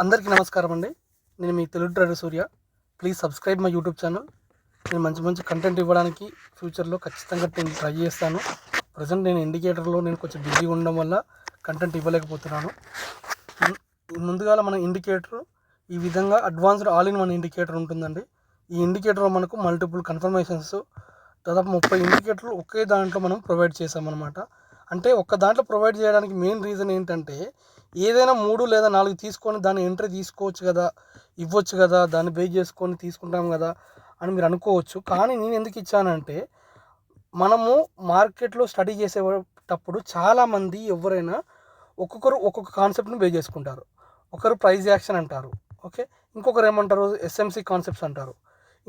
అందరికీ నమస్కారం అండి. నేను మీ Telugu trader Surya. Please subscribe my YouTube channel. నేను మంచి కంటెంట్ ఇవ్వడానికి ఫ్యూచర్లో ఖచ్చితంగా నేను ట్రై చేస్తాను. ప్రజెంట్ నేను ఇండికేటర్లో కొంచెం బిజీ ఉండడం వల్ల కంటెంట్ ఇవ్వలేకపోతున్నాను. ముందుగా మన ఇండికేటర్ ఈ విధంగా advanced all in one indicator ఉంటుందండి. ఈ ఇండికేటర్లో మనకు మల్టిపుల్ కన్ఫర్మేషన్స్ దాదాపు 30 ఇండికేటర్లు ఒకే దాంట్లో మనం ప్రొవైడ్ చేసామన్నమాట. అంటే ఒక్క దాంట్లో ప్రొవైడ్ చేయడానికి మెయిన్ రీజన్ ఏంటంటే, ఏదైనా 3 లేదా 4 తీసుకొని దాన్ని ఎంట్రీ తీసుకోవచ్చు కదా, ఇవ్వచ్చు కదా, దాన్ని బేస్ చేసుకొని తీసుకుంటాం కదా అని మీరు అనుకోవచ్చు. కానీ నేను ఎందుకు ఇచ్చానంటే, మనము మార్కెట్లో స్టడీ చేసేటప్పుడు చాలామంది ఎవరైనా ఒక్కొక్కరు ఒక్కొక్క కాన్సెప్ట్ని బేస్ చేసుకుంటారు. ఒకరు ప్రైస్ యాక్షన్ అంటారు, ఓకే. ఇంకొకరు ఏమంటారు, ఎస్ఎంసి కాన్సెప్ట్స్ అంటారు.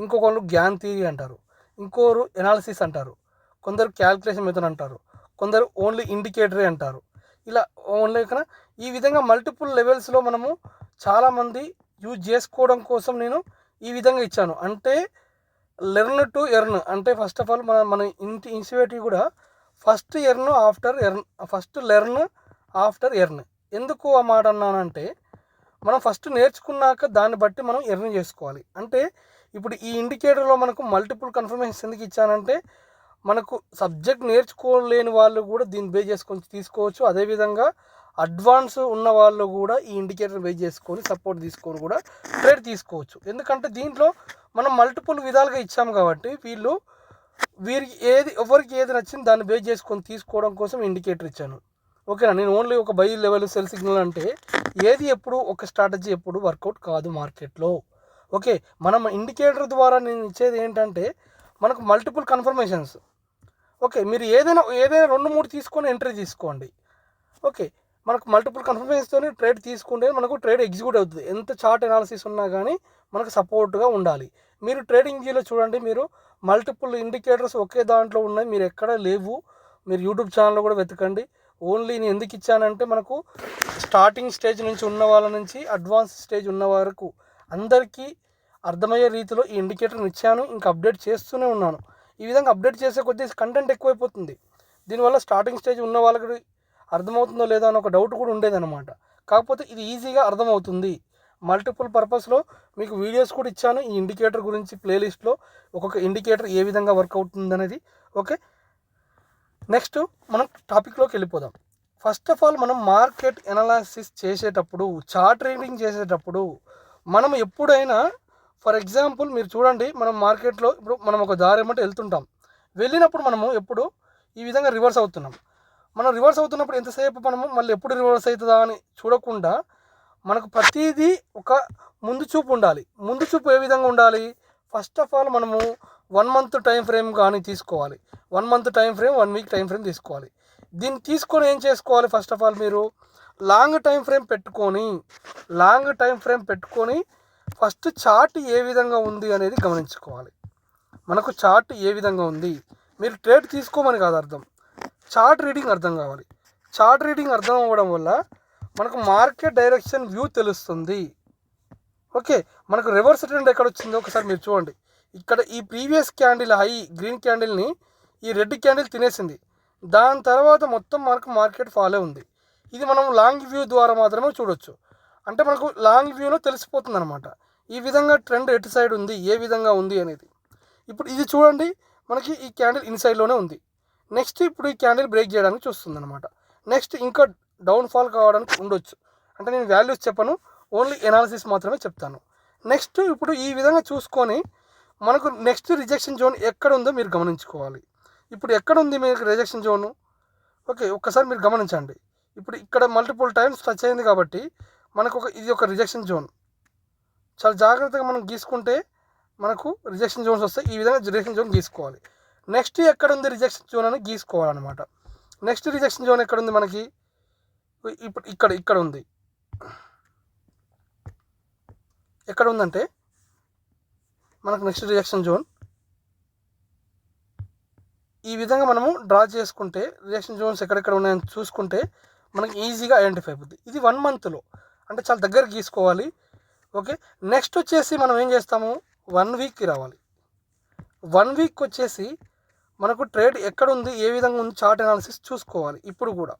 ఇంకొకరు గ్యాన్ థియరీ అంటారు. ఇంకోరు ఎనాలిసిస్ అంటారు. కొందరు క్యాల్కులేషన్ మెథడ్ అంటారు. కొందరు ఓన్లీ ఇండికేటరే అంటారు. ఇలా ఓన్లీ ఈ విధంగా మల్టిపుల్ లెవెల్స్లో మనము చాలామంది యూజ్ చేసుకోవడం కోసం నేను ఈ విధంగా ఇచ్చాను. అంటే లెర్న్ టు ఎర్న్. అంటే ఫస్ట్ ఆఫ్ ఆల్ మన ఇనిషియేటివ్ కూడా ఫస్ట్ లెర్న్ ఆఫ్టర్ ఎర్న్. ఎందుకు ఆ మాట అన్నానంటే, మనం ఫస్ట్ నేర్చుకున్నాక దాన్ని బట్టి మనం ఎర్న్ చేసుకోవాలి. అంటే ఇప్పుడు ఈ ఇండికేటర్లో మనకు మల్టిపుల్ కన్ఫర్మేషన్స్ ఎందుకు ఇచ్చానంటే, మనకు సబ్జెక్ట్ నేర్చుకోలేని వాళ్ళు కూడా దీన్ని బేస్ చేసుకొని తీసుకోవచ్చు. అదేవిధంగా అడ్వాన్స్ ఉన్న వాళ్ళు కూడా ఈ ఇండికేటర్ బేస్ చేసుకొని సపోర్ట్ తీసుకొని కూడా ట్రేడ్ తీసుకోవచ్చు. ఎందుకంటే దీంట్లో మనం మల్టిపుల్ విధాలుగా ఇచ్చాము కాబట్టి వీరికి ఎవరికి ఏది నచ్చింది దాన్ని బేస్ చేసుకొని తీసుకోవడం కోసం ఇండికేటర్ ఇచ్చాను. ఓకేనా. నేను ఓన్లీ ఒక బై లెవెల్ సెల్ సిగ్నల్ అంటే ఏది ఎప్పుడు ఒక స్ట్రాటజీ ఎప్పుడు వర్కౌట్ కాదు మార్కెట్లో. ఓకే. మనం ఇండికేటర్ ద్వారా నేను ఇచ్చేది ఏంటంటే, మనకు మల్టిపుల్ కన్ఫర్మేషన్స్. ఓకే. మీరు ఏదైనా 2-3 తీసుకొని ఎంట్రీ తీసుకోండి. ఓకే. మనకు మల్టిపుల్ కన్ఫర్మేషన్స్తో ట్రేడ్ తీసుకుంటే మనకు ట్రేడ్ ఎగ్జిక్యూట్ అవుతుంది. ఎంత చార్ట్ అనాలిసిస్ ఉన్నా కానీ మనకు సపోర్ట్గా ఉండాలి. మీరు ట్రేడింగ్ వ్యూలో చూడండి, మీరు మల్టిపుల్ ఇండికేటర్స్ ఒకే దాంట్లో ఉన్నాయి, మీరు ఎక్కడ లేవు. మీరు యూట్యూబ్ ఛానల్లో కూడా వెతకండి. ఓన్లీ నేను ఎందుకు ఇచ్చానంటే, మనకు స్టార్టింగ్ స్టేజ్ నుంచి ఉన్న వాళ్ళ నుంచి అడ్వాన్స్ స్టేజ్ ఉన్న వరకు అందరికీ అర్థమయ్యే రీతిలో ఈ ఇండికేటర్ని ఇచ్చాను. ఇంకా అప్డేట్ చేస్తూనే ఉన్నాను. ఈ విధంగా అప్డేట్ చేసే కొద్దీ కంటెంట్ ఎక్కువైపోతుంది. దీనివల్ల స్టార్టింగ్ స్టేజ్ ఉన్న వాళ్ళకి అర్థమవుతుందో లేదో అని ఒక డౌట్ కూడా ఉండేదన్నమాట. కాకపోతే ఇది ఈజీగా అర్థమవుతుంది. మల్టిపుల్ పర్పస్లో మీకు వీడియోస్ కూడా ఇచ్చాను ఈ ఇండికేటర్ గురించి. ప్లేలిస్ట్లో ఒక్కొక్క ఇండికేటర్ ఏ విధంగా వర్క్ అవుతుంది అనేది. ఓకే. నెక్స్ట్ మనం టాపిక్లోకి వెళ్ళిపోదాం. ఫస్ట్ ఆఫ్ ఆల్ మనం మార్కెట్ ఎనాలిసిస్ చేసేటప్పుడు, చార్ట్ రీడింగ్ చేసేటప్పుడు మనం ఎప్పుడైనా, ఫర్ ఎగ్జాంపుల్ మీరు చూడండి, మనం మార్కెట్లో ఇప్పుడు మనం ఒక దారి ఏమంటే వెళ్తుంటాం. వెళ్ళినప్పుడు మనము ఎప్పుడు ఈ విధంగా రివర్స్ అవుతున్నాం. మనం రివర్స్ అవుతున్నప్పుడు ఎంతసేపు మనము మళ్ళీ ఎప్పుడు రివర్స్ అవుతుందా అని చూడకుండా మనకు ప్రతిదీ ఒక ముందు చూపు ఉండాలి. ముందు చూపు ఏ విధంగా ఉండాలి? ఫస్ట్ ఆఫ్ ఆల్ మనము 1 మంత్ టైం ఫ్రేమ్ కానీ తీసుకోవాలి. 1 month time frame, 1 week time frame తీసుకోవాలి. దీన్ని తీసుకొని ఏం చేసుకోవాలి? ఫస్ట్ ఆఫ్ ఆల్ మీరు లాంగ్ టైం ఫ్రేమ్ పెట్టుకొని ఫస్ట్ చార్ట్ ఏ విధంగా ఉంది అనేది గమనించుకోవాలి. మనకు చార్ట్ ఏ విధంగా ఉంది, మీరు ట్రేడ్ తీసుకోమని కాదు అర్థం, చార్ట్ రీడింగ్ అర్థం కావాలి. చార్ట్ రీడింగ్ అర్థం అవ్వడం వల్ల మనకు మార్కెట్ డైరెక్షన్ వ్యూ తెలుస్తుంది. ఓకే. మనకు రివర్స్ ట్రెండ్ ఎక్కడ వచ్చిందో ఒకసారి మీరు చూడండి. ఇక్కడ ఈ ప్రీవియస్ క్యాండిల్ హై గ్రీన్ క్యాండిల్ని ఈ రెడ్ క్యాండిల్ తినేసింది. దాని తర్వాత మొత్తం మార్కెట్ ఫాలో ఉంది. ఇది మనం లాంగ్ వ్యూ ద్వారా మాత్రమే చూడొచ్చు. అంటే మనకు లాంగ్ వ్యూలో తెలిసిపోతుంది అనమాట ఈ విధంగా ట్రెండ్ ఎటు సైడ్ ఉంది, ఏ విధంగా ఉంది అనేది. ఇప్పుడు ఇది చూడండి, మనకి ఈ క్యాండిల్ ఇన్సైడ్లోనే ఉంది. నెక్స్ట్ ఇప్పుడు ఈ క్యాండిల్ బ్రేక్ చేయడానికి చూస్తుంది అనమాట. నెక్స్ట్ ఇంకా డౌన్ఫాల్ కావడానికి ఉండొచ్చు. అంటే నేను వాల్యూస్ చెప్పను, ఓన్లీ ఎనాలిసిస్ మాత్రమే చెప్తాను. నెక్స్ట్ ఇప్పుడు ఈ విధంగా చూసుకొని మనకు నెక్స్ట్ రిజెక్షన్ జోన్ ఎక్కడ ఉందో మీరు గమనించుకోవాలి. ఇప్పుడు ఎక్కడ ఉంది మీకు రిజెక్షన్ జోను? ఓకే, ఒక్కసారి మీరు గమనించండి. ఇప్పుడు ఇక్కడ మల్టిపుల్ టైమ్స్ టచ్ అయింది కాబట్టి మనకు ఇది ఒక రిజెక్షన్ జోన్. చాలా జాగ్రత్తగా మనం గీసుకుంటే మనకు రిజెక్షన్ జోన్స్ వస్తాయి. ఈ విధంగా రిజెక్షన్ జోన్ గీసుకోవాలి. నెక్స్ట్ ఎక్కడ ఉంది రిజెక్షన్ జోన్ అని గీసుకోవాలన్నమాట. నెక్స్ట్ రిజెక్షన్ జోన్ ఎక్కడ ఉంది మనకి? ఇప్పుడు ఇక్కడ ఉంది. ఎక్కడ ఉందంటే మనకు నెక్స్ట్ రిజెక్షన్ జోన్ ఈ విధంగా మనము డ్రా చేసుకుంటే, రిజెక్షన్ జోన్స్ ఎక్కడెక్కడ ఉన్నాయని చూసుకుంటే మనకి ఈజీగా ఐడెంటిఫై అవుతుంది. ఇది 1 మంత్లో, అంటే చాలా దగ్గర గీసుకోవాలి. ఓకే. నెక్స్ట్ వచ్చేసి మనం ఏం చేస్తాము, 1 వీక్కి రావాలి. 1 వీక్ వచ్చేసి మనకు ట్రేడ్ ఎక్కడ ఉంది, ఏ విధంగా ఉంది, చార్ట్ అనాలిసిస్ చూసుకోవాలి. ఇప్పుడు కూడా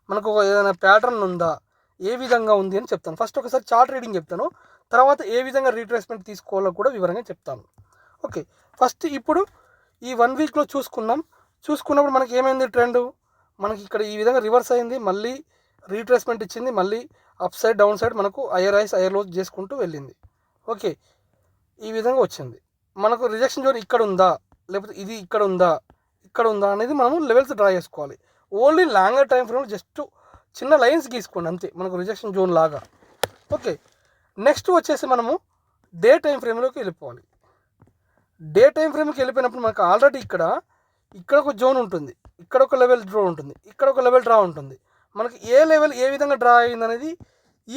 మనకు ఏదైనా ప్యాటర్న్ ఉందా, ఏ విధంగా ఉంది అని చెప్తాను. ఫస్ట్ ఒకసారి చార్ట్ రీడింగ్ చెప్తాను, తర్వాత ఏ విధంగా రీట్రేస్మెంట్ తీసుకోవాలో కూడా వివరంగా చెప్తాను. ఓకే, ఫస్ట్ ఇప్పుడు ఈ 1 వీక్లో చూసుకున్నప్పుడు మనకి ఏమైంది ట్రెండ్, మనకి ఇక్కడ ఈ విధంగా రివర్స్ అయింది, మళ్ళీ రీట్రేస్మెంట్ ఇచ్చింది, మళ్ళీ అప్ సైడ్ డౌన్ సైడ్ మనకు హైయర్ హైస్ హైయర్ లోస్ చేసుకుంటూ వెళ్ళింది. ఓకే, ఈ విధంగా వచ్చింది. మనకు రిజెక్షన్ జోన్ ఇక్కడ ఉందా, లేకపోతే ఇది ఇక్కడ ఉందా అనేది మనము లెవెల్స్ డ్రా చేసుకోవాలి. ఓన్లీ లాంగర్ టైం ఫ్రేమ్లో జస్ట్ చిన్న లైన్స్ గీసుకోండి అంతే, మనకు రిజెక్షన్ జోన్ లాగా. ఓకే, నెక్స్ట్ వచ్చేసి మనము డే టైం ఫ్రేమ్లోకి వెళ్ళిపోవాలి. డే టైం ఫ్రేమ్కి వెళ్ళిపోయినప్పుడు మనకు ఆల్రెడీ ఇక్కడ ఒక జోన్ ఉంటుంది, ఇక్కడ ఒక లెవెల్ డ్రా ఉంటుంది, ఇక్కడ ఒక లెవెల్ డ్రా ఉంటుంది. మనకి ఏ లెవెల్ ఏ విధంగా డ్రా అయింది అనేది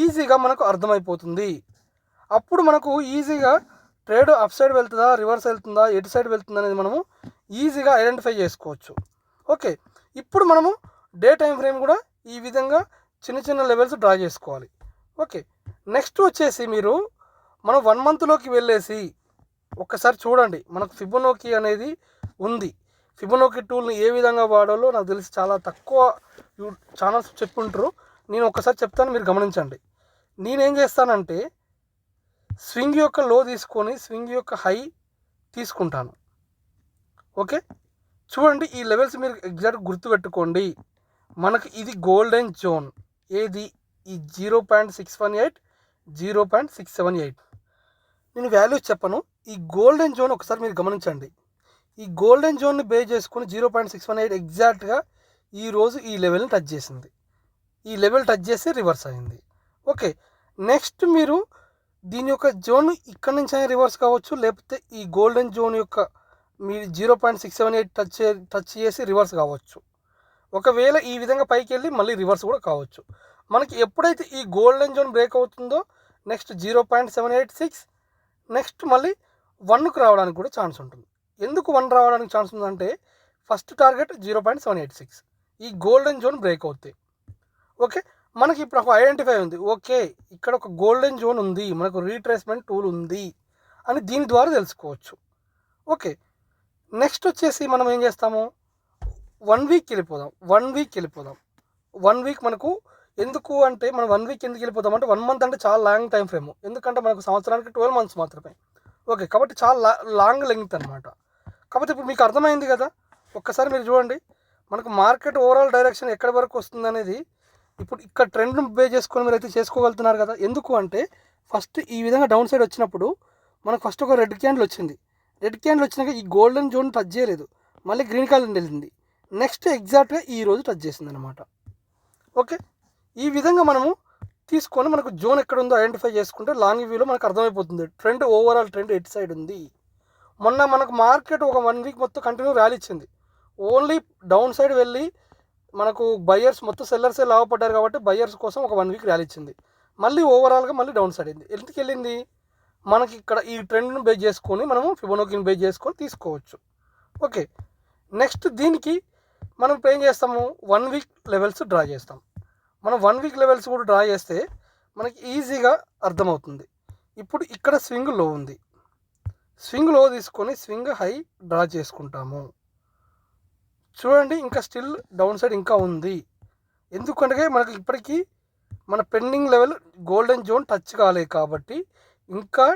ఈజీగా మనకు అర్థమైపోతుంది. అప్పుడు మనకు ఈజీగా ట్రేడ్ అప్ సైడ్ వెళ్తుందా, రివర్స్ వెళ్తుందా, ఎటు సైడ్ వెళ్తుందా అనేది మనము ఈజీగా ఐడెంటిఫై చేసుకోవచ్చు. ఓకే, ఇప్పుడు మనము డే టైం ఫ్రేమ్ కూడా ఈ విధంగా చిన్న చిన్న లెవెల్స్ డ్రా చేసుకోవాలి. ఓకే, నెక్స్ట్ వచ్చేసి మనం 1 మంత్లోకి వెళ్ళేసి ఒక్కసారి చూడండి, మనకు ఫిబొనాకీ అనేది ఉంది. ఫిబొనాకీ టూల్ని ఏ విధంగా వాడాలో నాకు తెలిసి చాలా తక్కువ ఛానల్స్ చెప్పుంటారు. నేను ఒక్కసారి చెప్తాను, మీరు గమనించండి. నేనేం చేస్తానంటే స్వింగ్ యొక్క లో తీసుకొని స్వింగ్ యొక్క హై తీసుకుంటాను. ఓకే, చూడండి ఈ లెవెల్స్ మీరు ఎగ్జాక్ట్ గుర్తుపెట్టుకోండి. మనకి ఇది గోల్డెన్ జోన్, ఏది ఈ 0.618 0.678. నేను వాల్యూస్ చెప్పను, ఈ గోల్డెన్ జోన్ ఒకసారి మీరు గమనించండి. ఈ గోల్డెన్ జోన్ని బేస్ చేసుకుని 0.618 ఎగ్జాక్ట్గా ఈరోజు ఈ లెవెల్ని టచ్ చేసింది. ఈ లెవెల్ టచ్ చేసి రివర్స్ అయింది. ఓకే, నెక్స్ట్ మీరు దీని యొక్క జోన్ ఇక్కడ నుంచి అయినా రివర్స్ కావచ్చు, లేకపోతే ఈ గోల్డెన్ జోన్ యొక్క మీరు 0.678 టచ్ చేసి రివర్స్ కావచ్చు. ఒకవేళ ఈ విధంగా పైకి వెళ్ళి మళ్ళీ రివర్స్ కూడా కావచ్చు. మనకి ఎప్పుడైతే ఈ గోల్డెన్ జోన్ బ్రేక్ అవుతుందో నెక్స్ట్ 0.786, నెక్స్ట్ మళ్ళీ 1కు రావడానికి కూడా ఛాన్స్ ఉంటుంది. ఎందుకు 1 రావడానికి ఛాన్స్ ఉందంటే ఫస్ట్ టార్గెట్ 0.786, ఈ గోల్డెన్ జోన్ బ్రేక్ అవుతాయి. ఓకే, మనకి ఇప్పుడు ఒక ఐడెంటిఫై ఉంది, ఓకే ఇక్కడ ఒక గోల్డెన్ జోన్ ఉంది, మనకు రీట్రేస్మెంట్ టూల్ ఉంది అని దీని ద్వారా తెలుసుకోవచ్చు. ఓకే, నెక్స్ట్ వచ్చేసి మనం ఏం చేస్తాము, 1 వీక్ వెళ్ళిపోదాం. 1 వీక్ మనకు ఎందుకు అంటే మనం 1 వీక్ ఎందుకు వెళ్ళిపోతాం అంటే 1 మంత్ అంటే చాలా లాంగ్ టైం ఫ్రేమ్, ఎందుకంటే మనకు సంవత్సరానికి 12 మంత్స్ మాత్రమే. ఓకే, కాబట్టి చాలా లాంగ్ లెంగ్త్ అనమాట. కాబట్టి ఇప్పుడు మీకు అర్థమైంది కదా. ఒక్కసారి మీరు చూడండి, మనకు మార్కెట్ ఓవరాల్ డైరెక్షన్ ఎక్కడి వరకు వస్తుంది అనేది ఇప్పుడు ఇక్కడ ట్రెండ్ను బేస్ చేసుకొని మీరు అయితే చేసుకోగలుగుతున్నారు కదా. ఎందుకు అంటే ఫస్ట్ ఈ విధంగా డౌన్ సైడ్ వచ్చినప్పుడు మనకు ఫస్ట్ ఒక రెడ్ క్యాండిల్ వచ్చింది. రెడ్ క్యాండిల్ వచ్చినాక ఈ గోల్డెన్ జోన్ టచ్ చేయలేదు, మళ్ళీ గ్రీన్ క్యాండిల్ వెళ్ళింది, నెక్స్ట్ ఎగ్జాక్ట్గా ఈ రోజు టచ్ చేసింది అనమాట. ఓకే, ఈ విధంగా మనము తీసుకొని మనకు జోన్ ఎక్కడ ఉందో ఐడెంటిఫై చేసుకుంటే లాంగ్ వ్యూలో మనకు అర్థమైపోతుంది ట్రెండ్, ఓవరాల్ ట్రెండ్ ఎటు సైడ్ ఉంది. మొన్న మనకు మార్కెట్ ఒక 1 వీక్ మొత్తం కంటిన్యూ ర్యాలీ ఇచ్చింది. ఓన్లీ డౌన్ సైడ్ వెళ్ళి మనకు బయ్యర్స్ మొత్తం సెల్లర్సే లాభపడ్డారు కాబట్టి బయ్యర్స్ కోసం ఒక 1 వీక్ ర్యాలీ ఇచ్చింది. మళ్ళీ ఓవరాల్గా మళ్ళీ డౌన్ సైడ్ అయింది. ఎందుకు వెళ్ళింది, మనకి ఇక్కడ ఈ ట్రెండ్ను బేస్ చేసుకొని మనము ఫిబొనాకీని బేస్ చేసుకొని తీసుకోవచ్చు. ఓకే, నెక్స్ట్ దీనికి మనం ఇప్పుడు ఏం చేస్తాము, 1 వీక్ లెవెల్స్ డ్రా చేస్తాం. మనం 1 వీక్ లెవెల్స్ కూడా డ్రా చేస్తే మనకి ఈజీగా అర్థమవుతుంది. ఇప్పుడు ఇక్కడ స్వింగ్ లో ఉంది, స్వింగ్ లో తీసుకొని స్వింగ్ హై డ్రా చేసుకుంటాము. చూడండి ఇంకా స్టిల్ డౌన్ సైడ్ ఇంకా ఉంది, ఎందుకంటే మనకి ఇప్పటికీ మన pending level golden zone touch కాలేదు కాబట్టి ఇంకా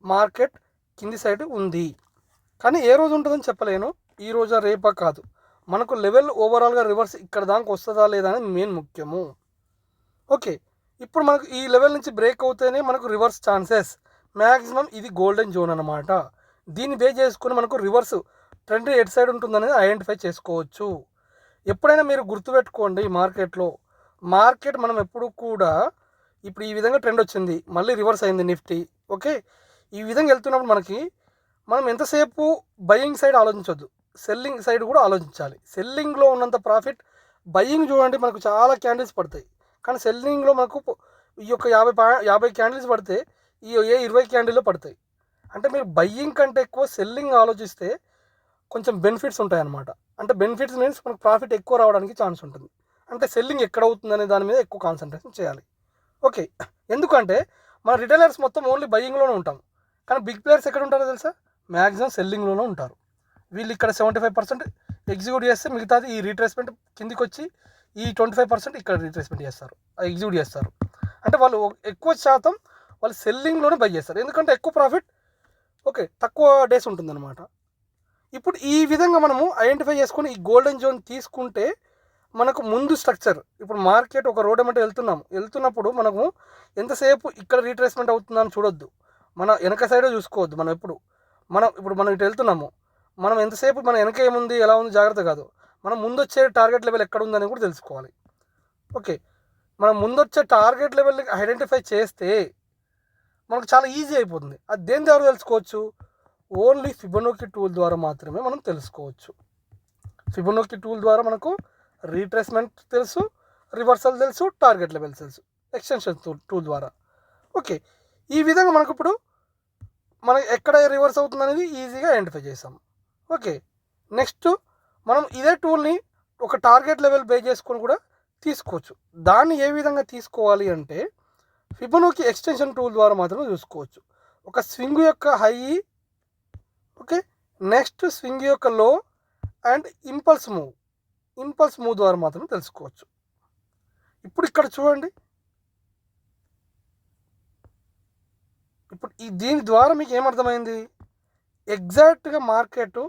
మార్కెట్ కింది సైడ్ ఉంది. కానీ ఏ రోజు ఉంటుందని చెప్పలేను, ఈ రోజా రేపా కాదు. మనకు లెవెల్ ఓవరాల్గా రివర్స్ ఇక్కడ దాకా వస్తుందా లేదా అనేది మెయిన్ ముఖ్యము. ఓకే, ఇప్పుడు మనకు ఈ లెవెల్ నుంచి బ్రేక్ అవుతేనే మనకు రివర్స్ ఛాన్సెస్ మ్యాక్సిమం. ఇది గోల్డెన్ జోన్ అనమాట. దీన్ని బేస్ చేసుకుని మనకు రివర్స్ ట్రెండ్ ఎటు సైడ్ ఉంటుందనేది ఐడెంటిఫై చేసుకోవచ్చు. ఎప్పుడైనా మీరు గుర్తుపెట్టుకోండి, మార్కెట్ మనం ఎప్పుడు కూడా ఇప్పుడు ఈ విధంగా ట్రెండ్ వచ్చింది, మళ్ళీ రివర్స్ అయింది నిఫ్టీ. ఓకే, ఈ విధంగా వెళ్తున్నప్పుడు మనం ఎంతసేపు బయింగ్ సైడ్ ఆలోచించవద్దు, సెల్లింగ్ సైడ్ కూడా ఆలోచించాలి. సెల్లింగ్లో ఉన్నంత ప్రాఫిట్ బయింగ్ చూడండి మనకు చాలా క్యాండిల్స్ పడతాయి, కానీ సెల్లింగ్లో మనకు ఈ యొక్క 50 క్యాండిల్స్ పడితే ఈ 20 క్యాండిల్లో పడతాయి. అంటే మీరు బయ్యింగ్ కంటే ఎక్కువ సెల్లింగ్ ఆలోచిస్తే కొంచెం బెనిఫిట్స్ ఉంటాయి అన్నమాట. అంటే బెనిఫిట్స్ మీన్స్ మనకు ప్రాఫిట్ ఎక్కువ రావడానికి ఛాన్స్ ఉంటుంది. అంటే సెల్లింగ్ ఎక్కడ అవుతుందనే దాని మీద ఎక్కువ కాన్సన్ట్రేషన్ చేయాలి. ఓకే, ఎందుకంటే మన రిటైలర్స్ మొత్తం ఓన్లీ బయ్యింగ్లోనే ఉంటాం, కానీ బిగ్ ప్లేయర్స్ ఎక్కడ ఉంటారో తెలుసా, మ్యాక్సిమం సెల్లింగ్లోనే ఉంటారు. వీళ్ళు ఇక్కడ 75% ఎగ్జిక్యూట్ చేస్తే మిగతాది ఈ రీట్రేస్మెంట్ కిందికి వచ్చి ఈ 25% ఇక్కడ రీట్రేస్మెంట్ చేస్తారు, ఎగ్జిక్యూట్ చేస్తారు. అంటే వాళ్ళు ఎక్కువ శాతం వాళ్ళు సెల్లింగ్లోనే బై చేస్తారు, ఎందుకంటే ఎక్కువ ప్రాఫిట్ ఓకే తక్కువ డేస్ ఉంటుందన్నమాట. ఇప్పుడు ఈ విధంగా మనము ఐడెంటిఫై చేసుకొని ఈ గోల్డెన్ జోన్ తీసుకుంటే మనకు ముందు స్ట్రక్చర్, ఇప్పుడు మార్కెట్ ఒక రోడ్ ఏమంటే వెళ్తున్నప్పుడు మనము ఎంతసేపు ఇక్కడ రీట్రేస్మెంట్ అవుతుందని చూడొద్దు, మన వెనక సైడే చూసుకోవద్దు. ఇప్పుడు మనం ఇటు వెళ్తున్నాము, మనం ఎంతసేపు మన వెనక ఏముంది ఎలా ఉంది జాగ్రత్త కాదు, మనం ముందు వచ్చే టార్గెట్ లెవెల్ ఎక్కడ ఉందని కూడా తెలుసుకోవాలి. ఓకే, మనం ముందు వచ్చే టార్గెట్ లెవెల్ని ఐడెంటిఫై చేస్తే మనకు చాలా ఈజీ అయిపోతుంది. అది దేని ద్వారా తెలుసుకోవచ్చు? ఓన్లీ ఫిబొనాకీ టూల్ ద్వారా మాత్రమే మనం తెలుసుకోవచ్చు. ఫిబొనాకీ టూల్ ద్వారా మనకు రీట్రేస్మెంట్ తెలుసు, రివర్సల్ తెలుసు, టార్గెట్ లెవెల్స్ తెలుసు, ఎక్స్టెన్షన్ టూల్ ద్వారా. ఓకే, ఈ విధంగా మనకు ఇప్పుడు మనం ఎక్కడ రివర్స్ అవుతుంది అనేది ఈజీగా ఐడెంటిఫై చేసాం. ఓకే, నెక్స్ట్ మనం ఇదే టూల్ని ఒక టార్గెట్ లెవెల్ బేస్ చేసుకొని కూడా తీసుకోవచ్చు. దాన్ని ఏ విధంగా తీసుకోవాలి అంటే ఫిబొనాకీ ఎక్స్టెన్షన్ టూల్ ద్వారా మాత్రమే చూసుకోవచ్చు. ఒక స్వింగ్ యొక్క హై, ఓకే, నెక్స్ట్ స్వింగ్ యొక్క లో అండ్ ఇంపల్స్ మూవ్ ద్వారా మాత్రమే తెలుసుకోవచ్చు. ఇప్పుడు ఇక్కడ చూడండి, ఇప్పుడు దీని ద్వారా మీకు ఏమర్థమైంది? ఎగ్జాక్ట్గా మార్కెట్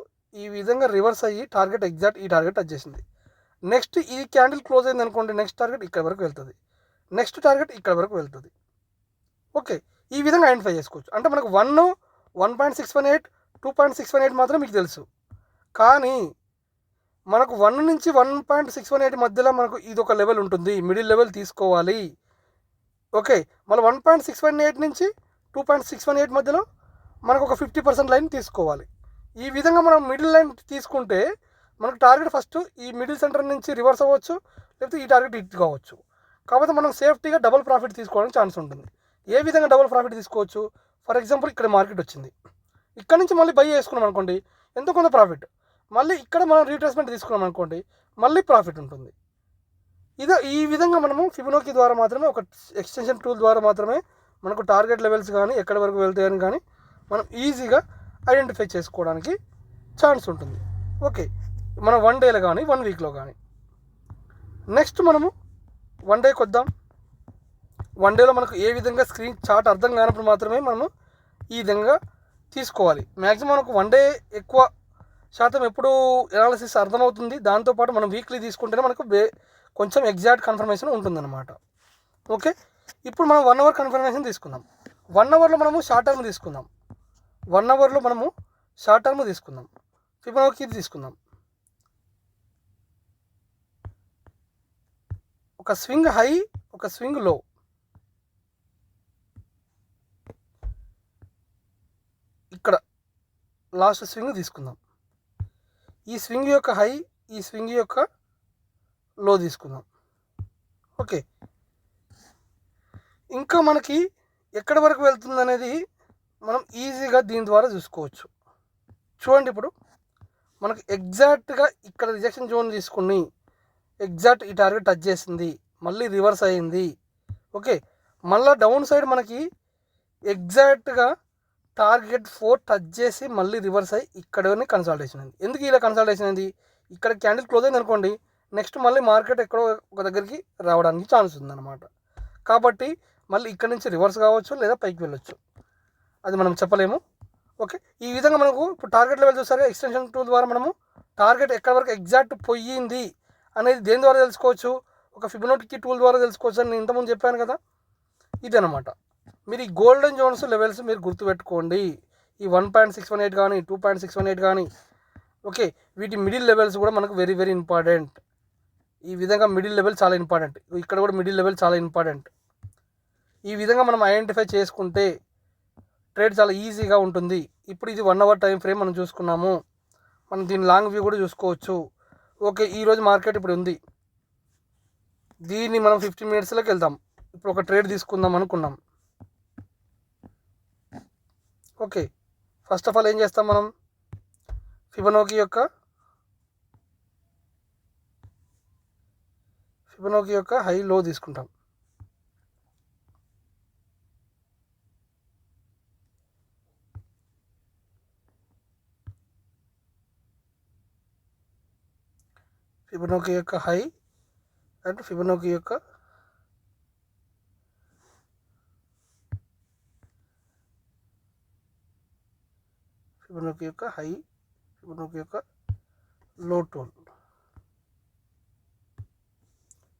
ఈ విధంగా రివర్స్ అయ్యి టార్గెట్ ఈ టార్గెట్ వచ్చేసింది. నెక్స్ట్ ఈ క్యాండిల్ క్లోజ్ అయింది అనుకోండి, నెక్స్ట్ టార్గెట్ ఇక్కడ వరకు వెళ్తుంది, నెక్స్ట్ టార్గెట్ ఇక్కడ వరకు వెళ్తుంది. ఓకే, ఈ విధంగా ఐడెంటిఫై చేసుకోవచ్చు. అంటే మనకు 1.618 2.618 మాత్రం మీకు తెలుసు, కానీ మనకు 1 నుంచి 1.618 మధ్యలో మనకు ఇది ఒక లెవెల్ ఉంటుంది, మిడిల్ లెవెల్ తీసుకోవాలి. ఓకే, మళ్ళీ 1.618 నుంచి 2.618 మధ్యలో మనకు ఒక 50% లైన్ తీసుకోవాలి. ఈ విధంగా మనం మిడిల్ లైన్ తీసుకుంటే మనకు టార్గెట్ ఫస్ట్ ఈ మిడిల్ సెంటర్ నుంచి రివర్స్ అవ్వచ్చు, లేకపోతే ఈ టార్గెట్ హిట్ కావచ్చు. కాకపోతే మనం సేఫ్టీగా డబుల్ ప్రాఫిట్ తీసుకోవడానికి ఛాన్స్ ఉంటుంది. ఏ విధంగా డబుల్ ప్రాఫిట్ తీసుకోవచ్చు? ఫర్ ఎగ్జాంపుల్ ఇక్కడ మార్కెట్ వచ్చింది, ఇక్కడ నుంచి మళ్ళీ బై చేసుకున్నాం అనుకోండి, ఎంతో కొంత ప్రాఫిట్. మళ్ళీ ఇక్కడ మనం రీట్రేస్మెంట్ తీసుకున్నాం అనుకోండి, మళ్ళీ ప్రాఫిట్ ఉంటుంది. ఈ విధంగా మనము ఫిబొనాకీ ద్వారా మాత్రమే, ఒక ఎక్స్టెన్షన్ టూల్ ద్వారా మాత్రమే మనకు టార్గెట్ లెవెల్స్ కానీ ఎక్కడి వరకు వెళ్తాయని కానీ మనం ఈజీగా ఐడెంటిఫై చేసుకోవడానికి ఛాన్స్ ఉంటుంది. ఓకే, మనం 1 డేలో కానీ 1 వీక్లో కానీ. నెక్స్ట్ మనము 1 డేకి వద్దాం. 1 డేలో మనకు ఏ విధంగా స్క్రీన్ చార్ట్ అర్థం కానప్పుడు మాత్రమే మనము ఈ విధంగా తీసుకోవాలి. మ్యాక్సిమం మనకు 1 డే ఎక్కువ శాతం ఎప్పుడు ఎనాలిసిస్ అర్థమవుతుంది. దాంతోపాటు మనం వీక్లీ తీసుకుంటేనే మనకు కొంచెం ఎగ్జాక్ట్ కన్ఫర్మేషన్ ఉంటుందన్నమాట. ఓకే, ఇప్పుడు మనం 1 అవర్ కన్ఫర్మేషన్ తీసుకుందాం. 1 అవర్లో మనము షార్ట్ టర్మ్ తీసుకుందాం. 1 అవర్లో మనము షార్ట్ టర్మ్ తీసుకుందాం, ఫిబొనాకీ తీసుకుందాం. ఒక స్వింగ్ హై, ఒక స్వింగ్ లో, ఇక్కడ లాస్ట్ స్వింగ్ తీసుకుందాం. ఈ స్వింగ్ యొక్క హై, ఈ స్వింగ్ యొక్క లో తీసుకుందాం. ఓకే, ఇంకా మనకి ఎక్కడి వరకు వెళ్తుంది అనేది మనం ఈజీగా దీని ద్వారా చూసుకోవచ్చు. చూడండి, ఇప్పుడు మనకి ఎగ్జాక్ట్గా ఇక్కడ రిజెక్షన్ జోన్ తీసుకుని ఎగ్జాక్ట్ ఈ టార్గెట్ టచ్ చేసింది, మళ్ళీ రివర్స్ అయ్యింది. ఓకే, మళ్ళీ డౌన్ సైడ్ మనకి ఎగ్జాక్ట్గా టార్గెట్ 4 టచ్ చేసి మళ్ళీ రివర్స్ అయ్యి ఇక్కడనే కన్సల్టేషన్ అయింది. ఎందుకు ఇలా కన్సల్టేషన్ అయింది? ఇక్కడ క్యాండిల్ క్లోజ్ అయింది అనుకోండి, నెక్స్ట్ మళ్ళీ మార్కెట్ ఎక్కడో ఒక దగ్గరికి రావడానికి ఛాన్స్ ఉందన్నమాట. కాబట్టి మళ్ళీ ఇక్కడ నుంచి రివర్స్ కావచ్చు, లేదా పైకి వెళ్ళొచ్చు, అది మనం చెప్పలేము. ఓకే, ఈ విధంగా మనకు ఇప్పుడు టార్గెట్ లెవెల్ చూసారు, ఎక్స్టెన్షన్ టూల్ ద్వారా మనము టార్గెట్ ఎక్కడి వరకు ఎగ్జాక్ట్ పోయింది అనేది దేని ద్వారా తెలుసుకోవచ్చు? ఒక ఫిబొనాకీ టూల్ ద్వారా తెలుసుకోవచ్చు అని నేను ఇంతకుముందు చెప్పాను కదా. ఇదనమాట. మీరు ఈ గోల్డెన్ జోన్స్ లెవెల్స్ మీరు గుర్తుపెట్టుకోండి. ఈ 1.618 కానీ 2.618 కానీ, ఓకే, వీటి మిడిల్ లెవెల్స్ కూడా మనకు వెరీ వెరీ ఇంపార్టెంట్. ఈ విధంగా మిడిల్ లెవెల్ చాలా ఇంపార్టెంట్, ఇక్కడ కూడా మిడిల్ లెవెల్ చాలా ఇంపార్టెంట్. ఈ విధంగా మనం ఐడెంటిఫై చేసుకుంటే ట్రేడ్ చాలా ఈజీగా ఉంటుంది. ఇప్పుడు ఇది 1 అవర్ టైం ఫ్రేమ్ మనం చూసుకున్నాము, మనం దీని లాంగ్ వ్యూ కూడా చూసుకోవచ్చు. ఓకే, ఈరోజు మార్కెట్ ఇప్పుడు ఉంది, దీన్ని మనం 15 మినిట్స్లోకి వెళ్దాం. ఇప్పుడు ఒక ట్రేడ్ తీసుకుందాం అనుకున్నాం. ఓకే, ఫస్ట్ ఆఫ్ ఆల్ ఏం చేస్తాం, మనం ఫిబొనాకీ యొక్క హై లో తీసుకుంటాం. ఫిబొనాకీ యొక్క హై అండ్ ఫిబొనాకీ యొక్క హై, ఫిబొనాకీ యొక్క లో టోన్.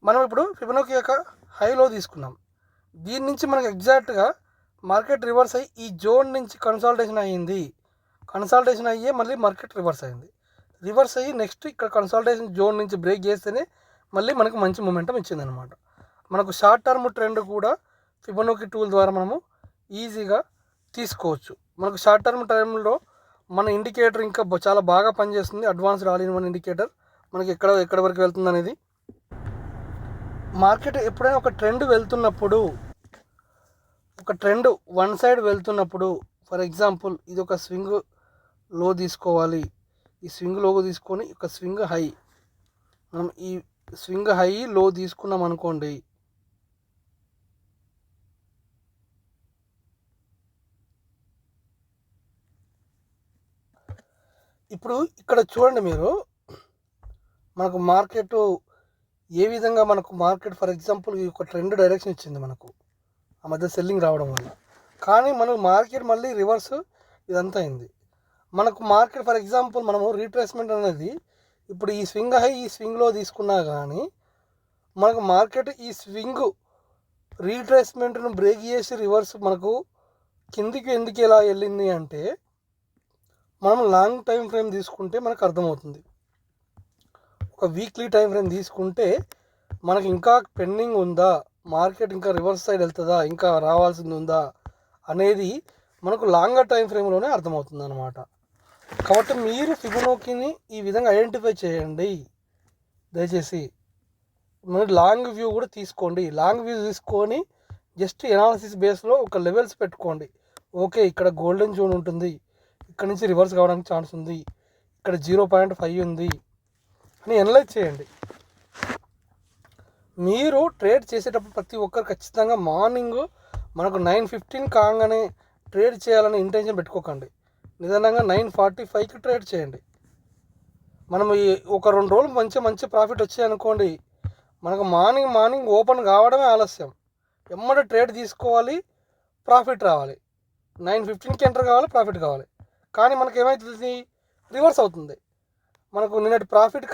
మనం ఇప్పుడు ఫిబొనాకీ యొక్క హైలో తీసుకున్నాం. దీని నుంచి మనకు ఎగ్జాక్ట్గా మార్కెట్ రివర్స్ అయ్యి ఈ జోన్ నుంచి కన్సాలిడేషన్ అయ్యే మళ్ళీ మార్కెట్ రివర్స్ అయ్యి నెక్స్ట్ ఇక్కడ కన్సాలిడేషన్ జోన్ నుంచి బ్రేక్ చేస్తేనే మళ్ళీ మనకు మంచి మొమెంటం ఇచ్చిందనమాట. మనకు షార్ట్ టర్మ్ ట్రెండ్ కూడా ఫిబొనాకీ టూల్ ద్వారా మనము ఈజీగా తీసుకోవచ్చు. మనకు షార్ట్ టర్మ్ టైంలో మన ఇండికేటర్ ఇంకా చాలా బాగా పనిచేస్తుంది. Advanced all in one indicator మనకి ఎక్కడ వరకు వెళ్తుంది అనేది. మార్కెట్ ఎప్పుడైనా ఒక ట్రెండ్ వెళ్తున్నప్పుడు, ఒక ట్రెండ్ వన్ సైడ్ వెళ్తున్నప్పుడు, ఫర్ ఎగ్జాంపుల్ ఇది ఒక స్వింగ్ లో తీసుకోవాలి. ఈ స్వింగ్ లో తీసుకొని ఒక స్వింగ్ హై, మనం ఈ స్వింగ్ హై లో తీసుకున్నాం అనుకోండి, ఇప్పుడు ఇక్కడ చూడండి మీరు, మనకు మార్కెట్ ఏ విధంగా ఫర్ ఎగ్జాంపుల్ ఈ ఒక ట్రెండ్ డైరెక్షన్ ఇచ్చింది మనకు ఆ మధ్య సెల్లింగ్ రావడం వల్ల. కానీ మనకు మార్కెట్ మళ్ళీ రివర్స్ ఇదంతా అయింది. మనకు మార్కెట్ ఫర్ ఎగ్జాంపుల్ మనము రీట్రేస్మెంట్ అనేది ఇప్పుడు ఈ స్వింగ్ హై ఈ స్వింగ్లో తీసుకున్నా కానీ మనకు మార్కెట్ ఈ స్వింగ్ రీట్రేస్మెంట్ను బ్రేక్ చేసి రివర్స్ మనకు కిందికి ఎందుకు ఎలా వెళ్ళింది అంటే, మనం లాంగ్ టైం ఫ్రేమ్ తీసుకుంటే మనకు అర్థమవుతుంది. ఒక వీక్లీ టైం ఫ్రేమ్ తీసుకుంటే మనకి ఇంకా పెండింగ్ ఉందా, మార్కెట్ ఇంకా రివర్స్ సైడ్ వెళ్తుందా, ఇంకా రావాల్సింది ఉందా అనేది మనకు లాంగర్ టైం ఫ్రేమ్లోనే అర్థమవుతుంది అనమాట. కాబట్టి మీరు ఫిబొనాకీని ఈ విధంగా ఐడెంటిఫై చేయండి. దయచేసి మీరు లాంగ్ వ్యూ కూడా తీసుకోండి. లాంగ్ వ్యూ తీసుకొని జస్ట్ ఎనాలిసిస్ బేస్లో ఒక లెవెల్స్ పెట్టుకోండి. ఓకే, ఇక్కడ గోల్డెన్ జోన్ ఉంటుంది, ఇక్కడ నుంచి రివర్స్ కావడానికి ఛాన్స్ ఉంది, ఇక్కడ 0.5 ఉంది అని అనలైజ్ చేయండి. మీరు ట్రేడ్ చేసేటప్పుడు ప్రతి ఒక్కరు ఖచ్చితంగా మార్నింగ్ మనకు 9:15 కాగానే ట్రేడ్ చేయాలని ఇంటెన్షన్ పెట్టుకోకండి. నిదానంగా 9:45కి ట్రేడ్ చేయండి. మనం ఈ ఒక 2 రోజులు మంచి ప్రాఫిట్ వచ్చాయనుకోండి, మనకు మార్నింగ్ ఓపెన్ కావడమే ఆలస్యం. ఎమ్మడే ట్రేడ్ తీసుకోవాలి, ప్రాఫిట్ రావాలి. 9:15కి ఎంటర్ కావాలి, ప్రాఫిట్ కావాలి. కానీ మనకు ఏమవుతుంది, రివర్స్ అవుతుంది. మనకు నిన్నటి ప్రాఫిట్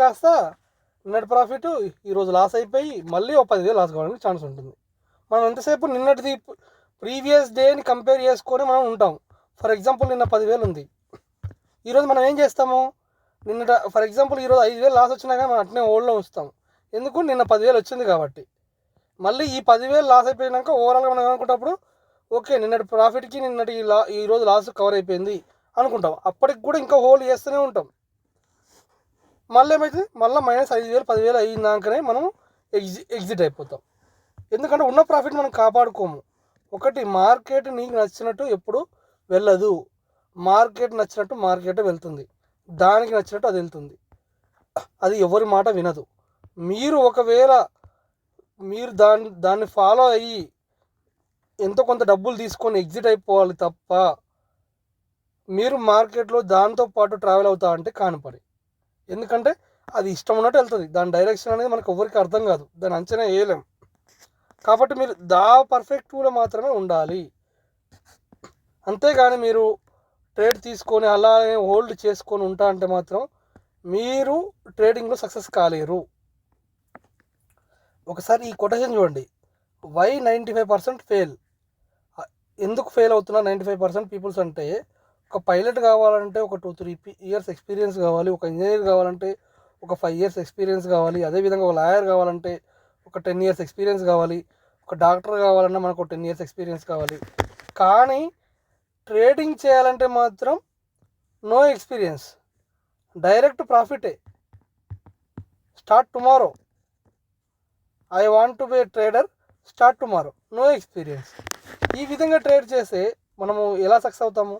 ఈరోజు లాస్ అయిపోయి మళ్ళీ 10,000 లాస్ కావడానికి ఛాన్స్ ఉంటుంది. మనం ఎంతసేపు నిన్నటిది ప్రీవియస్ డేని కంపేర్ చేసుకొని మనం ఉంటాం. ఫర్ ఎగ్జాంపుల్ నిన్న 10,000 ఉంది, ఈరోజు మనం ఏం చేస్తాము, ఫర్ ఎగ్జాంపుల్ ఈరోజు 5,000 లాస్ వచ్చినా కానీ మనం అట్నే హోల్డ్లో ఉంచుతాం. ఎందుకు, నిన్న 10,000 వచ్చింది కాబట్టి. మళ్ళీ ఈ 10,000 లాస్ అయిపోయినాక ఓవరాల్గా మనం అనుకున్నప్పుడు ఓకే నిన్నటి ప్రాఫిట్కి ఈరోజు లాస్ కవర్ అయిపోయింది అనుకుంటాం. అప్పటికి కూడా ఇంకా హోల్డ్ చేస్తూనే ఉంటాం. మళ్ళీ ఏమైతుంది, మళ్ళీ -5,000 10,000 అయ్యిందాకనే మనం ఎగ్జిట్ అయిపోతాం. ఎందుకంటే ఉన్న ప్రాఫిట్ మనం కాపాడుకోము. ఒకటి, మార్కెట్ నీకు నచ్చినట్టు ఎప్పుడు వెళ్ళదు. మార్కెట్ నచ్చినట్టు మార్కెట్ వెళ్తుంది, దానికి నచ్చినట్టు అది వెళ్తుంది. అది ఎవరి మాట వినదు. మీరు ఒకవేళ దాన్ని ఫాలో అయ్యి ఎంతో కొంత డబ్బులు తీసుకొని ఎగ్జిట్ అయిపోవాలి తప్ప మీరు మార్కెట్లో దాంతో పాటు ట్రావెల్ అవుతా అంటే కానిపడి. ఎందుకంటే అది ఇష్టం ఉన్నట్టు వెళ్తుంది, దాని డైరెక్షన్ అనేది మనకు ఎవరికి అర్థం కాదు, దాన్ని అంచనా వేయలేం. కాబట్టి మీరు పర్ఫెక్ట్ వ్యూలో మాత్రమే ఉండాలి. అంతేగాని మీరు ట్రేడ్ తీసుకొని అలానే హోల్డ్ చేసుకొని ఉంటా అంటే మాత్రం మీరు ట్రేడింగ్లో సక్సెస్ కాలేరు. ఒకసారి ఈ కొటేషన్ చూడండి, వై 95% ఫెయిల్. ఎందుకు ఫెయిల్ అవుతున్నా 95% పీపుల్స్ అంటే, ఒక పైలట్ కావాలంటే ఒక 2-3 ఇయర్స్ ఎక్స్పీరియన్స్ కావాలి, ఒక ఇంజనీర్ కావాలంటే ఒక 5 ఇయర్స్ ఎక్స్పీరియన్స్ కావాలి, అదేవిధంగా ఒక లాయర్ కావాలంటే ఒక 10 ఇయర్స్ ఎక్స్పీరియన్స్ కావాలి, ఒక డాక్టర్ కావాలన్నా మనకు 10 ఇయర్స్ ఎక్స్పీరియన్స్ కావాలి. కానీ ట్రేడింగ్ చేయాలంటే మాత్రం నో ఎక్స్పీరియన్స్, డైరెక్ట్ ప్రాఫిటే. Start tomorrow, I want to be a trader, start tomorrow, no experience. ఈ విధంగా ట్రేడ్ చేస్తే మనము ఎలా సక్సెస్ అవుతాము?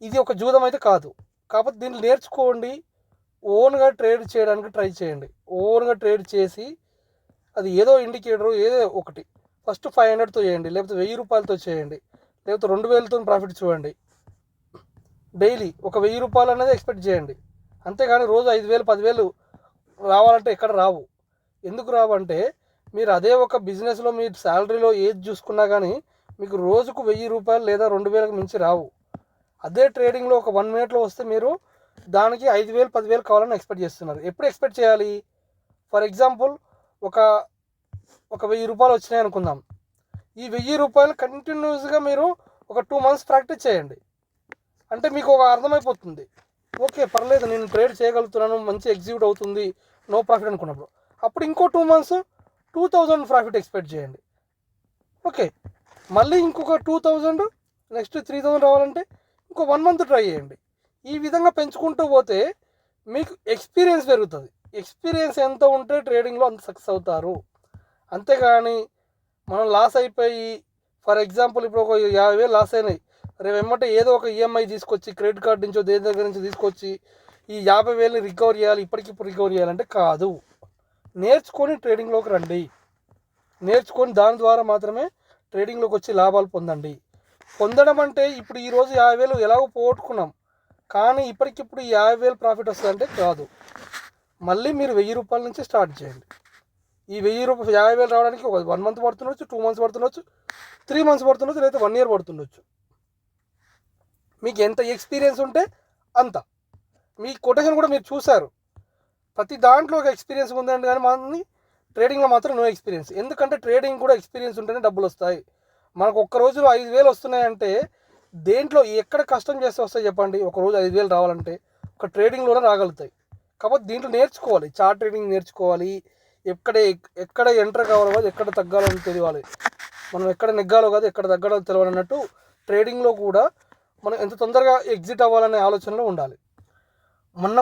ఇది ఒక జూదం అయితే కాదు. కాకపోతే దీన్ని నేర్చుకోండి, ఓన్గా ట్రేడ్ చేయడానికి ట్రై చేయండి. ఓన్గా ట్రేడ్ చేసి అది ఏదో ఇండికేటర్ ఏదో ఒకటి ఫస్ట్ 500తో చేయండి, లేకపోతే 1,000 రూపాయలతో చేయండి, లేకపోతే 2,000తో ప్రాఫిట్ చూడండి. డైలీ ఒక 1,000 రూపాయలు అనేది ఎక్స్పెక్ట్ చేయండి. అంతేగాని రోజు 5,000 10,000 రావాలంటే ఎక్కడ రావు. ఎందుకు రావంటే మీరు అదే ఒక బిజినెస్లో మీ శాలరీలో ఏది చూసుకున్నా కానీ మీకు రోజుకు 1000 రూపాయలు లేదా 2000కు మించి రావు. అదే ట్రేడింగ్లో ఒక 1 మినిట్లో వస్తే మీరు దానికి 5000 10,000 కావాలని ఎక్స్పెక్ట్ చేస్తున్నారు. ఎప్పుడు ఎక్స్పెక్ట్ చేయాలి? ఫర్ ఎగ్జాంపుల్ ఒక ఒక 1000 రూపాయలు వచ్చినాయి అనుకుందాం. ఈ 1000 రూపాయలు కంటిన్యూస్గా మీరు ఒక 2 మంత్స్ ప్రాక్టీస్ చేయండి. అంటే మీకు ఒక అర్థమైపోతుంది, ఓకే పర్లేదు నేను ట్రేడ్ చేయగలుగుతున్నాను, మంచి ఎగ్జిక్యూట్ అవుతుంది, నో ప్రాఫిట్ అనుకున్నప్పుడు. అప్పుడు ఇంకో 2 మంత్స్ 2000 ప్రాఫిట్ ఎక్స్పెక్ట్ చేయండి. ఓకే, మళ్ళీ ఇంకొక 2000, నెక్స్ట్ 3000 రావాలంటే ఇంకో 1 మంత్ ట్రై చేయండి. ఈ విధంగా పెంచుకుంటూ పోతే మీకు ఎక్స్పీరియన్స్ పెరుగుతుంది. ఎక్స్పీరియన్స్ ఎంత ఉంటే ట్రేడింగ్లో అంత సక్సెస్ అవుతారు. అంతేగాని మనం లాస్ అయిపోయి, ఫర్ ఎగ్జాంపుల్ ఇప్పుడు ఒక 50,000 లాస్ అయినాయి, రేపు వెంబటే ఏదో ఒక ఈఎంఐ తీసుకొచ్చి క్రెడిట్ కార్డు నుంచో దేని దగ్గర నుంచి తీసుకొచ్చి ఈ 50,000 రికవర్ చేయాలి, ఇప్పటికిప్పుడు రికవర్ చేయాలంటే కాదు. నేర్చుకొని ట్రేడింగ్లోకి రండి. నేర్చుకొని దాని ద్వారా మాత్రమే ట్రేడింగ్లోకి వచ్చి లాభాలు పొందండి. పొందడం అంటే ఇప్పుడు ఈరోజు 50,000 ఎలాగో పోగొట్టుకున్నాం, కానీ ఇప్పటికిప్పుడు ఈ 50,000 ప్రాఫిట్ వస్తుందంటే కాదు. మళ్ళీ మీరు 1000 రూపాయల నుంచి స్టార్ట్ చేయండి. ఈ 1000 రూపాయలు 50,000 రావడానికి ఒక 1 మంత్ పడుతుండొచ్చు, 2 మంత్స్ పడుతుండొచ్చు, 3 మంత్స్ పడుతుండొచ్చు, లేదా 1 ఇయర్ పడుతుండొచ్చు. మీకు ఎంత ఎక్స్పీరియన్స్ ఉంటే అంత. మీ కొటేషన్ కూడా మీరు చూశారు, ప్రతి దాంట్లో ఒక ఎక్స్పీరియన్స్ ఉందండి, కానీ మనని ట్రేడింగ్లో మాత్రం నో ఎక్స్పీరియన్స్. ఎందుకంటే ట్రేడింగ్ కూడా ఎక్స్పీరియన్స్ ఉంటేనే డబ్బులు వస్తాయి. మనకు ఒక్క రోజులో 5,000 వస్తున్నాయంటే దేంట్లో ఎక్కడ కష్టం చేస్తే వస్తాయి చెప్పండి? ఒక రోజు 5,000 రావాలంటే ఒక ట్రేడింగ్లోనే రాగలుగుతాయి. కాబట్టి దీంట్లో నేర్చుకోవాలి, చార్ట్ ట్రేడింగ్ నేర్చుకోవాలి. ఎక్కడ ఎంటర్ కావాలో కాదు, ఎక్కడ తగ్గాలో తెలియాలి. మనం ఎక్కడ నెగ్గాలో కాదు, ఎక్కడ తగ్గాలో తెలియాలన్నట్టు ట్రేడింగ్లో కూడా మనం ఎంత తొందరగా ఎగ్జిట్ అవ్వాలనే ఆలోచనలో ఉండాలి.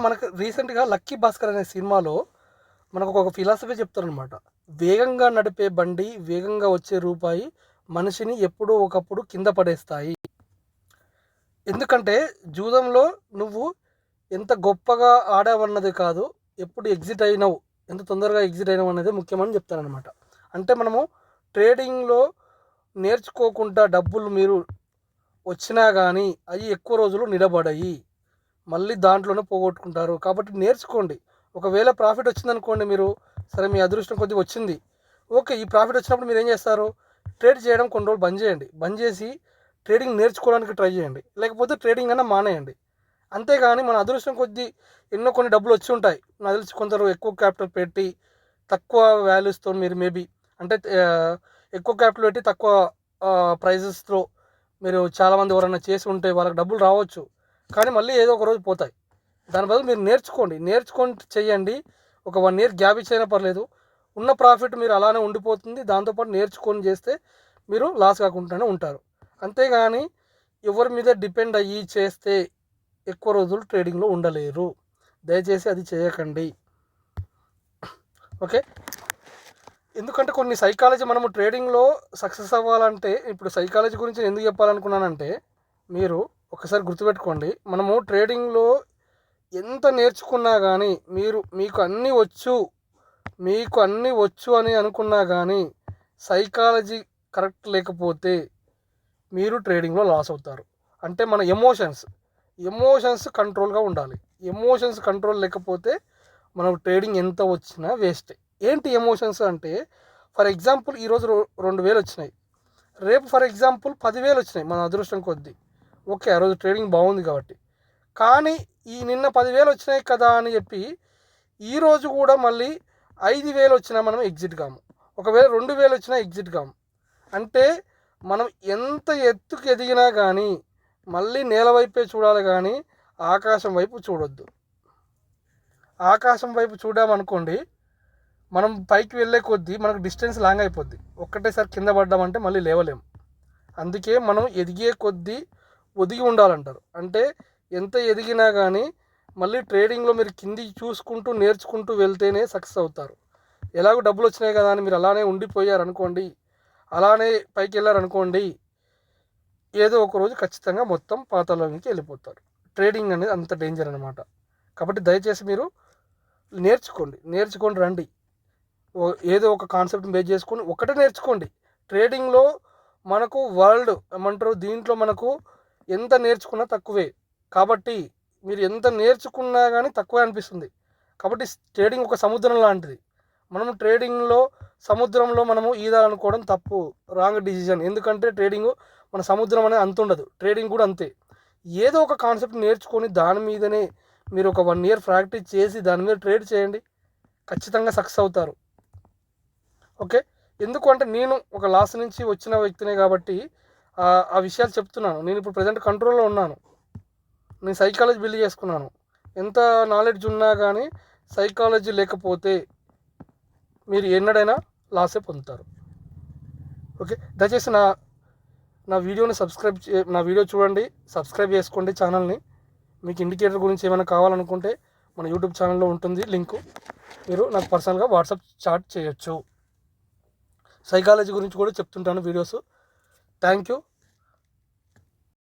మనకు రీసెంట్గా లక్కీ భాస్కర్ అనే సినిమాలో మనకు ఒక ఫిలాసఫీ చెప్తారనమాట. వేగంగా నడిపే బండి, వేగంగా వచ్చే రూపాయి మనిషిని ఎప్పుడో ఒకప్పుడు కింద పడేస్తాయి. ఎందుకంటే జూదంలో నువ్వు ఎంత గొప్పగా ఆడావన్నది కాదు, ఎప్పుడు ఎగ్జిట్ అయినావు, ఎంత తొందరగా ఎగ్జిట్ అయినావు అనేది ముఖ్యమని చెప్తారనమాట. అంటే మనము ట్రేడింగ్లో నేర్చుకోకుండా డబ్బులు మీరు వచ్చినా కానీ అవి ఎక్కువ రోజులు నిలబడయి, మళ్ళీ దాంట్లోనే పోగొట్టుకుంటారు. కాబట్టి నేర్చుకోండి. ఒకవేళ ప్రాఫిట్ వచ్చిందనుకోండి, మీరు సరే మీ అదృష్టం కొద్దిగా వచ్చింది, ఓకే, ఈ ప్రాఫిట్ వచ్చినప్పుడు మీరు ఏం చేస్తారు? ట్రేడ్ చేయడం కొన్ని రోజులు బంద్ చేయండి. బంద్ చేసి ట్రేడింగ్ నేర్చుకోవడానికి ట్రై చేయండి, లేకపోతే ట్రేడింగ్ అన్నా మానేయండి. అంతేగాని మన అదృష్టం కొద్దీ ఎన్నో కొన్ని డబ్బులు వచ్చి ఉంటాయి. నాకు తెలిసి కొందరు ఎక్కువ క్యాపిటల్ పెట్టి తక్కువ వాల్యూస్తో మీరు మేబీ అంటే ఎక్కువ క్యాపిటల్ పెట్టి తక్కువ ప్రైజెస్తో మీరు చాలామంది ఎవరైనా చేసి ఉంటే వాళ్ళకి డబ్బులు రావచ్చు, కానీ మళ్ళీ ఏదో ఒక రోజు పోతాయి. దాని బదులు మీరు నేర్చుకొని చెయ్యండి. ఒక 1 ఇయర్ గ్యాప్ ఇచ్చైనా పర్లేదు, ఉన్న ప్రాఫిట్ మీరు అలానే ఉండిపోతుంది. దాంతోపాటు నేర్చుకొని చేస్తే మీరు లాస్ కాకుండానే ఉంటారు. అంతేగాని ఎవరి మీద డిపెండ్ అయ్యి చేస్తే ఎక్కువ రోజులు ట్రేడింగ్లో ఉండలేరు. దయచేసి అది చేయకండి. ఓకే, ఎందుకంటే కొన్ని సైకాలజీ మనము ట్రేడింగ్లో సక్సెస్ అవ్వాలంటే, ఇప్పుడు సైకాలజీ గురించి ఎందుకు చెప్పాలనుకున్నానంటే, మీరు ఒకసారి గుర్తుపెట్టుకోండి, మనము ట్రేడింగ్లో ఎంత నేర్చుకున్నా కానీ మీకు అన్నీ వచ్చు అని అనుకున్నా కానీ సైకాలజీ కరెక్ట్ లేకపోతే మీరు ట్రేడింగ్లో లాస్ అవుతారు. అంటే మన ఎమోషన్స్ కంట్రోల్గా ఉండాలి. ఎమోషన్స్ కంట్రోల్ లేకపోతే మనం ట్రేడింగ్ ఎంత వచ్చినా వేస్ట్. ఏంటి ఎమోషన్స్ అంటే, ఫర్ ఎగ్జాంపుల్ ఈరోజు 2,000 వచ్చినాయి, రేపు ఫర్ ఎగ్జాంపుల్ 10,000 వచ్చినాయి మన అదృష్టం కొద్దీ. ఓకే, ఆ రోజు ట్రేడింగ్ బాగుంది కాబట్టి. కానీ ఈ నిన్న 10,000 వచ్చినాయి కదా అని చెప్పి ఈరోజు కూడా మళ్ళీ 5,000 వచ్చినా మనం ఎగ్జిట్ కాము, ఒకవేళ 2,000 వచ్చినా ఎగ్జిట్ కాము. అంటే మనం ఎంత ఎత్తుకు ఎదిగినా కానీ మళ్ళీ నేల వైపే చూడాలి, కానీ ఆకాశం వైపు చూడొద్దు. ఆకాశం వైపు చూడామనుకోండి, మనం పైకి వెళ్ళే కొద్దీ మనకు డిస్టెన్స్ లాంగ్ అయిపోద్ది. ఒక్కటేసారి కింద పడ్డామంటే మళ్ళీ లేవలేము. అందుకే మనం ఎదిగే కొద్దీ ఒదిగి ఉండాలంటారు. అంటే ఎంత ఎదిగినా కానీ మళ్ళీ ట్రేడింగ్లో మీరు కింది చూసుకుంటూ నేర్చుకుంటూ వెళ్తేనే సక్సెస్ అవుతారు. ఎలాగో డబ్బులు వచ్చినాయి కదా అని మీరు అలానే ఉండిపోయారనుకోండి, అలానే పైకి వెళ్ళారనుకోండి, ఏదో ఒక రోజు ఖచ్చితంగా మొత్తం పాతాళంలోకి వెళ్ళిపోతారు. ట్రేడింగ్ అనేది అంత డేంజర్ అనమాట. కాబట్టి దయచేసి మీరు నేర్చుకొని రండి. ఏదో ఒక కాన్సెప్ట్ బేస్ చేసుకొని ఒకటే నేర్చుకోండి. ట్రేడింగ్లో మనకు వరల్డ్ ఏమంటారు, దీంట్లో మనకు ఎంత నేర్చుకున్నా తక్కువే. కాబట్టి మీరు ఎంత నేర్చుకున్నా కానీ తక్కువే అనిపిస్తుంది. కాబట్టి ట్రేడింగ్ ఒక సముద్రం లాంటిది. మనము ట్రేడింగ్లో సముద్రంలో మనము ఈదాలనుకోవడం తప్పు, రాంగ్ డిసిజన్. ఎందుకంటే ట్రేడింగ్ మన సముద్రం అనేది అంత ఉండదు, ట్రేడింగ్ కూడా అంతే. ఏదో ఒక కాన్సెప్ట్ నేర్చుకొని దాని మీదనే మీరు ఒక 1 year ప్రాక్టీస్ చేసి దాని మీద ట్రేడ్ చేయండి, ఖచ్చితంగా సక్సెస్ అవుతారు. ఓకే, ఎందుకు అంటే నేను ఒక లాస్ నుంచి వచ్చిన వ్యక్తినే కాబట్టి ఆ విషయాలు చెప్తున్నాను. నేను ఇప్పుడు ప్రజెంట్ కంట్రోల్లో ఉన్నాను, నేను సైకాలజీ బిల్డ్ చేసుకున్నాను. ఎంత నాలెడ్జ్ ఉన్నా కానీ సైకాలజీ లేకపోతే మీరు ఎన్నడైనా లాసే పొందుతారు. ఓకే, దయచేసి నా వీడియోని నా వీడియో చూడండి, సబ్స్క్రైబ్ చేసుకోండి ఛానల్ని. మీకు ఇండికేటర్ గురించి ఏమైనా కావాలనుకుంటే మన యూట్యూబ్ ఛానల్లో ఉంటుంది లింకు, మీరు నాకు పర్సనల్గా వాట్సాప్ చాట్ చేయొచ్చు. సైకాలజీ గురించి కూడా చెప్తుంటాను వీడియోస్. Thank you.